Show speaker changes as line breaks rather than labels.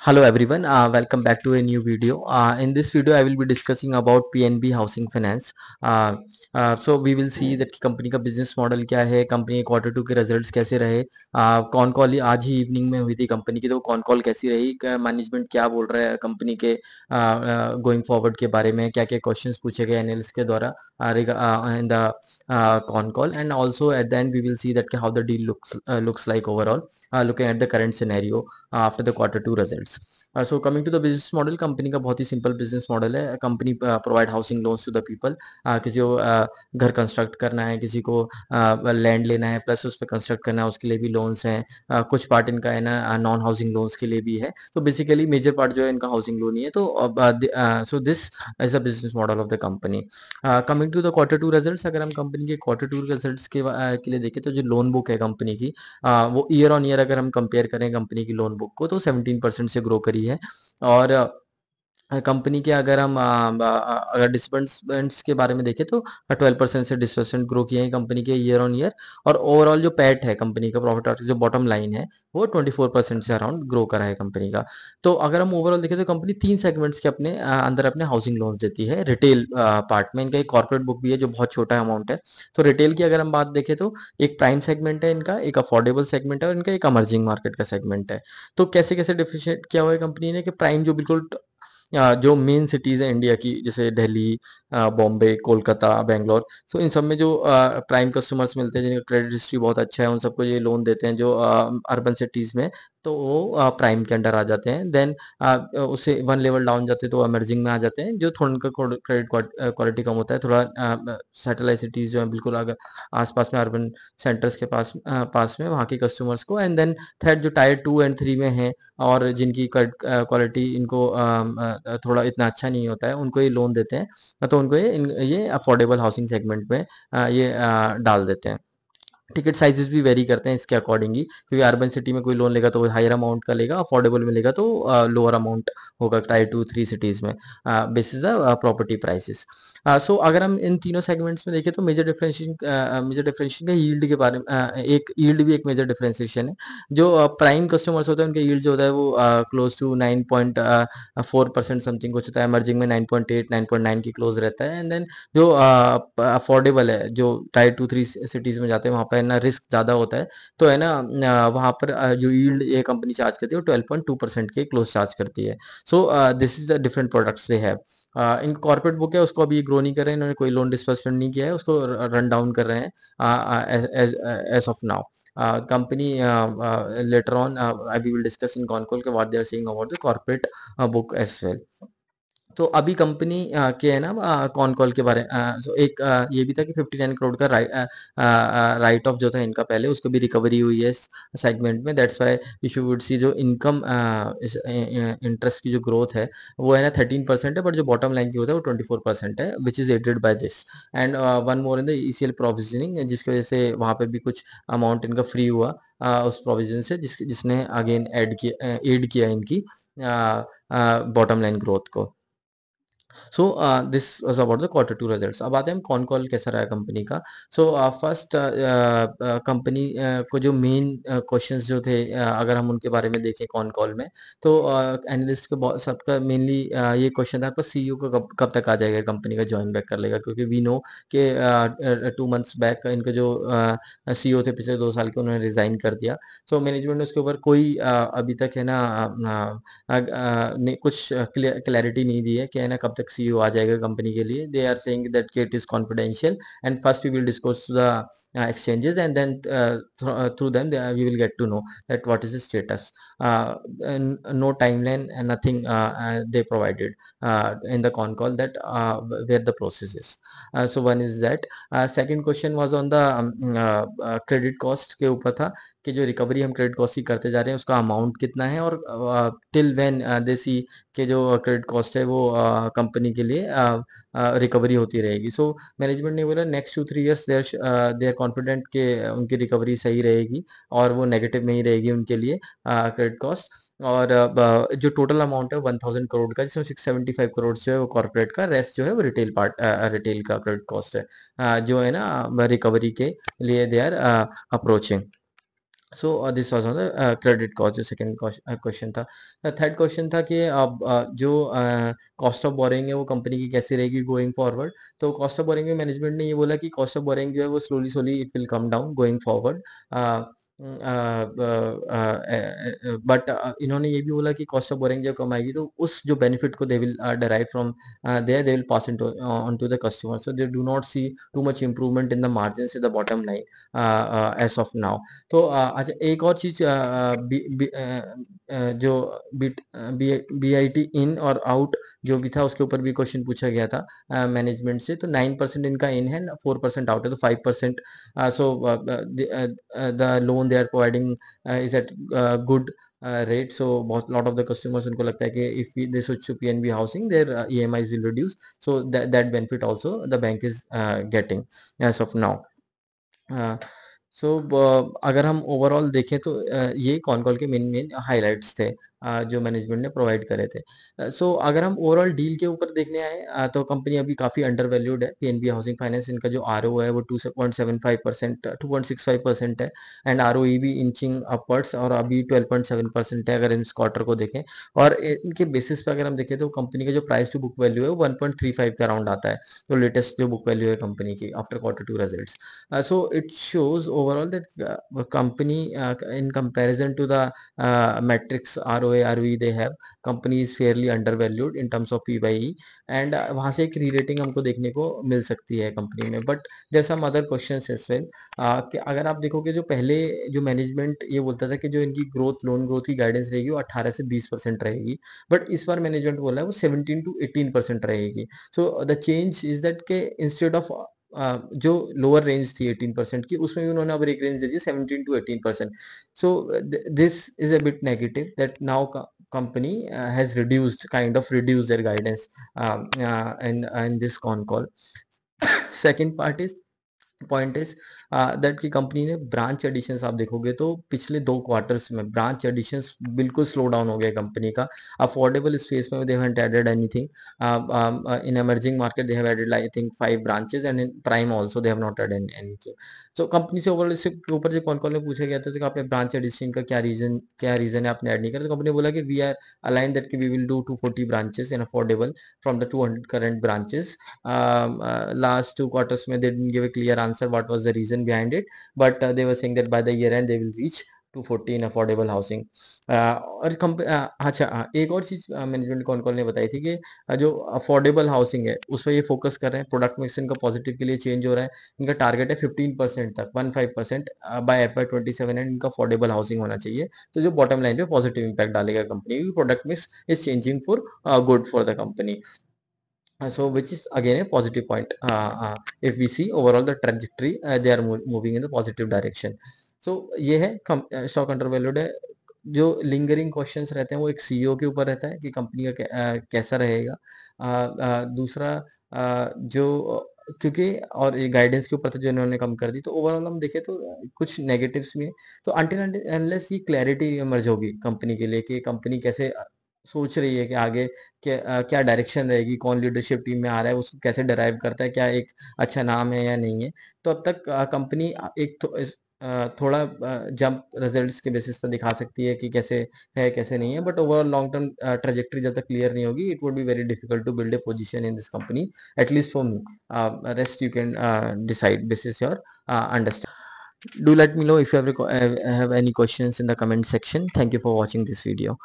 Hello everyone, welcome back to a new video. In this video, I will be discussing about PNB Housing Finance. So we will see that कि company का business model क्या है, company के quarter to के results कैसे रहे, कौन call आज ही इवनिंग में हुई थी कंपनी की, तो कौन कॉल कैसी रही, मैनेजमेंट क्या बोल रहा है कंपनी के गोइंग फॉरवर्ड के बारे में, क्या क्या क्वेश्चंस पूछे गए एनालिस्ट के द्वारा in the con call, and also at the end we will see that how the deal looks like overall, looking at the current scenario after the quarter two results. So coming to the business model, company का बहुत ही simple business model है. Company provide housing loans to the people. किसी को घर construct करना है, किसी को लैंड लेना है प्लस उस पर कंस्ट्रक्ट करना है, उसके लिए भी लोन्स हैं. कुछ पार्ट इनका है ना नॉन हाउसिंग लोन्स के लिए भी है. तो बेसिकली मेजर पार्ट जो है इनका हाउसिंग लोन ही है. तो so this is a business model of the company. Coming to the quarter two results, अगर हम कंपनी के क्वार्टर टू रिजल्ट्स के लिए देखें तो जो लोन बुक है कंपनी की, वो ईयर ऑन ईयर अगर हम कंपेयर करें कंपनी की लोन बुक को तो 17% से ग्रो करी है. और कंपनी के अगर हम अगर डिसबर्समेंट्स के बारे में देखें तो 12% से डिसबर्समेंट ग्रो किए हैं कंपनी के ईयर ऑन ईयर. और ओवरऑल जो पैट है कंपनी का, प्रॉफिट आफ्टर जो बॉटम लाइन है, वो 24% से अराउंड ग्रो करा है कंपनी का. तो अगर हम ओवरऑल देखें तो कंपनी तीन सेगमेंट्स के अपने अंदर अपने हाउसिंग लोन्स देती है. रिटेल पार्ट में इनका एक कॉर्पोरेट बुक भी है जो बहुत छोटा अमाउंट है. तो रिटेल की अगर हम बात देखें तो एक प्राइम सेगमेंट है इनका, एक अफोर्डेबल सेगमेंट है और इनका एक अमर्जिंग मार्केट का सेगमेंट है. तो कैसे कैसे डिफरेंशिएट किया हुआ है कंपनी ने कि प्राइम जो बिल्कुल जो मेन सिटीज़ हैं इंडिया की, जैसे दिल्ली, बॉम्बे, कोलकाता, बेंगलोर, सो इन सब में जो प्राइम कस्टमर्स मिलते हैं जिनका क्रेडिट हिस्ट्री बहुत अच्छा है, उन सबको ये लोन देते हैं. जो अर्बन सिटीज़ में, तो वो प्राइम के अंडर आ जाते हैं. देन उससे वन लेवल डाउन जाते हैं तो अमर्जिंग में आ जाते हैं, जो थोड़ा उनका क्रेडिट क्वालिटी कम होता है. थोड़ा सैटेलाइट सिटीज़ जो है बिल्कुल अगर आसपास में अर्बन सेंटर्स के पास में, वहाँ के कस्टमर्स को. एंड देन थर्ड जो टायर टू एंड थ्री में है और जिनकी क्वालिटी इनको थोड़ा इतना अच्छा नहीं होता है, उनको ये लोन देते हैं. तो उनको ये अफोर्डेबल हाउसिंग सेगमेंट में ये डाल देते हैं. टिकट साइजेस भी वेरी करते हैं इसके अकॉर्डिंगली, क्योंकि अर्बन सिटी में कोई लोन लेगा तो वो हायर अमाउंट का लेगा, अफोर्डेबल में लेगा तो लोअर अमाउंट होगा टायर टू थ्री सिटीज़ में, बेसिस द प्रॉपर्टी प्राइसेस. सो अगर हम इन तीनों सेगमेंट्स में देखें तो मेजर डिफरेंशिएशन का यील्ड के बारे में, एक यील्ड भी एक मेजर डिफरेंशिएशन है. जो प्राइम कस्टमर्स होते हैं उनके यील्ड जो होता है वो क्लोज टू 9.4% समथिंग कुछ होता है. एमर्जिंग में 9.8 9.9 की क्लोज रहता है. एंड देन जो अफोर्डेबल है, जो टायर टू थ्री सिटीज़ में जाते हैं, वहाँ पर ना रिस्क ज़्यादा होता है. तो है ना वहाँ पर जो यील्ड ये कंपनी चार्ज करती है वो 12.2% के क्लोज चार्ज करती है. सो this is the different products they have. In corporate book है उसको अभी ग्रो नहीं कर रहे हैं, इन्होंने कोई लोन डिस्बर्समेंट नहीं किया है, उसको रन डाउन कर रहे हैं as of now. Company later on I will discuss in con call के what they are saying about the corporate book as well. तो अभी कंपनी के है ना कॉन कॉल के बारे so एक ये भी था कि 59 करोड़ का राइट ऑफ जो था इनका पहले, उसको भी रिकवरी हुई है इस सेगमेंट में. That's why if you would see जो इनकम इंटरेस्ट की जो ग्रोथ है वो है ना 13% है, बट जो बॉटम लाइन की ग्रोथ है वो 24% है, which is added by this. And one more in the ECL provisioning, जिसकी वजह से वहाँ पे भी कुछ अमाउंट इनका फ्री हुआ उस प्रोविजन से, जिसने अगेन एड किया इनकी बॉटम लाइन ग्रोथ को. So this was about the quarter two results. अब आते हैं हम कॉन कॉल कैसा रहा कंपनी का. सो फर्स्ट कंपनी को जो मेन क्वेश्चंस जो थे, अगर हम उनके बारे में देखें कॉन कॉल में, तो एनालिस्ट के बहुत सबका मेनली ये क्वेश्चन था आपका सीईओ को कब तक आ जाएगा कंपनी का, ज्वाइन बैक कर लेगा. क्योंकि वी नो कि 2 मंथ्स बैक इनके जो सीईओ थे पिछले 2 साल के, उन्होंने रिजाइन कर दिया. सो मैनेजमेंट ने उसके ऊपर कोई अभी तक है ना ने कुछ क्लैरिटी नहीं दी है कि है ना कब तक सीईओ आ जाएगा कंपनी के लिए. They are saying that it is confidential and first we will discuss the exchanges, and then through them we will get to know that what is the status. No timeline and nothing they provided in the con call that where the process is. So one is that. Second question was on the credit cost के ऊपर था कि जो recovery हम credit cost की करते जा रहे हैं उसका अमाउंट कितना है, और टिल व्हेन दे सी के जो क्रेडिट कॉस्ट है वो कंपनी के लिए रिकवरी होती रहेगी. सो मैनेजमेंट ने बोला next 2-3 years they are confident कि उनकी रिकवरी सही रहेगी और वो नेगेटिव नहीं रहेगी उनके लिए क्रेडिट कॉस्ट. और जो टोटल अमाउंट है 1000 करोड़ का, जिसमें 675 करोड़ जो है वो कॉर्पोरेट का, रेस्ट जो है वो रिटेल का क्रेडिट कॉस्ट है, जो है ना रिकवरी के लिए they are approaching. This was on the credit cost. जो सेकंड क्वेश्चन था। थर्ड क्वेश्चन था कि अब जो कॉस्ट ऑफ बोरिंग है वो कंपनी की कैसी रहेगी गोइंग फॉरवर्ड। तो कॉस्ट ऑफ बोरिंग में मैनेजमेंट ने ये बोला कि कॉस्ट ऑफ बोरिंग जो है वो slowly slowly it will come down going forward. But इन्होंने ये भी बोला कि कॉस्ट ऑफ बोरिंग जब कम आएगी तो उस जो बेनिफिट को they will derive from there, they will pass into on to the customer, so they do not see too much improvement in the margin in the bottom line as of now. तो अच्छा, एक और चीज जो B I T इन और out जो भी था उसके ऊपर भी क्वेश्चन पूछा गया था मैनेजमेंट से। तो 9% इनका इन है, 4% आउट है, तो 5%। So the loan they are providing is at good rate. So बहुत लॉट ऑफ द कस्टमर्स उनको लगता है कि if they switch to PNB housing their EMIs will reduce, so that benefit also the bank is getting as of now. So अगर हम overall देखें तो ये कॉन कॉल के मेन मेन हाइलाइट्स थे जो मैनेजमेंट ने प्रोवाइड करे थे। सो अगर हम ओवरऑल डील के ऊपर देखने आए तो कंपनी अभी काफ़ी अंडर वैल्यूड है। पीएनबी हाउसिंग फाइनेंस, इनका जो आरओ है वो 2.75%, 2.65% है, एंड आरओई भी इंचिंग अपवर्ड्स और अभी 12.7% है अगर इस क्वार्टर को देखें। और इनके बेसिस पे अगर हम देखें तो कंपनी का जो प्राइस टू बुक वैल्यू है वो 1.35 के अराउंड आता है। तो लेटेस्ट जो बुक वैल्यू है कंपनी की after quarter two results. So it shows overall that company in comparison to the metrics ROA ROE they have, company is fairly undervalued in terms of PYE, and वहाँ से एक री-रेटिंग हमको देखने को मिल सकती है कंपनी में। But there some other questions as well कि अगर आप देखोगे जो पहले जो मैनेजमेंट ये बोलता था कि जो इनकी ग्रोथ, लोन ग्रोथ की गाइडेंस रहेगी वो 18 से 20% रहेगी, बट इस बार मैनेजमेंट बोला है वो 17 to 18% रहेगी। So the change is that के इंस्टेड ऑफ जो लोअर रेंज थी 18% की, उसमें भी उन्होंने अब एक range they the 17 to 18%। So this is a bit negative that now company has reduced, kind of reduced their guidance in this con call. Second part is point is that की company ने branch additions आप देखोगे तो पिछले 2 quarters में branch additions बिल्कुल slow down हो गया कंपनी का। अफोर्डेबल स्पेस में they haven't added anything, in emerging market they have added I think 5 branches, and in prime also they have not added anything. So company से overall इसके ऊपर जो call call में पूछा गया था कि आपने ब्रांच एडिशन का क्या रीजन है आपने ऐड नहीं करा, तो कंपनी ने बोला कि वी आर अलाइन दैट कि we will do 240 branches in affordable from the 200 current branches. Last 2 quarters में they didn't give a clear answer what was the reason behind it, but they were saying that by the year end they will reach 240 in affordable housing। और अच्छा, एक और चीज management con call ने बताई थी कि जो अफोर्डेबल हाउसिंग है उस पर ये फोकस कर रहे हैं, प्रोडक्ट मिक्स इनका पॉजिटिव के लिए चेंज हो रहा है। इनका टारगेट है 15% तक, 15% बाय FY 27 एंड इनका अफोर्डेबल हाउसिंग होना चाहिए। तो जो बॉटम लाइन पे पॉजिटिव इंपैक्ट डालेगा company, product mix is changing for good for the company. So which is again a positive point. If we see overall the trajectory, they are moving in the positive direction. So ये है stock under valued है। जो lingering questions रहते हैं वो एक CEO के ऊपर रहता है कि कंपनी का कैसा रहेगा। दूसरा जो क्योंकि और ये गाइडेंस के ऊपर था जो इन्होंने कम कर दी, तो ओवरऑल हम देखें तो कुछ नेगेटिव्स भी हैं। तो अनटिल अनलेस ये क्लैरिटी इमर्ज होगी कंपनी के लिए कि कंपनी कैसे सोच रही है कि आगे क्या डायरेक्शन रहेगी, कौन लीडरशिप टीम में आ रहा है, उसको कैसे डराइव करता है, क्या एक अच्छा नाम है या नहीं है। तो अब तक कंपनी थोड़ा जंप रिजल्ट्स के बेसिस पर दिखा सकती है कि कैसे है कैसे नहीं है, but overall long term trajectory जब तक क्लियर नहीं होगी, it would be very difficult to build a position in this company, at least for me. Rest you can decide, this is your understanding. Do let me know if you have any questions in the comment section. Thank you for watching this video.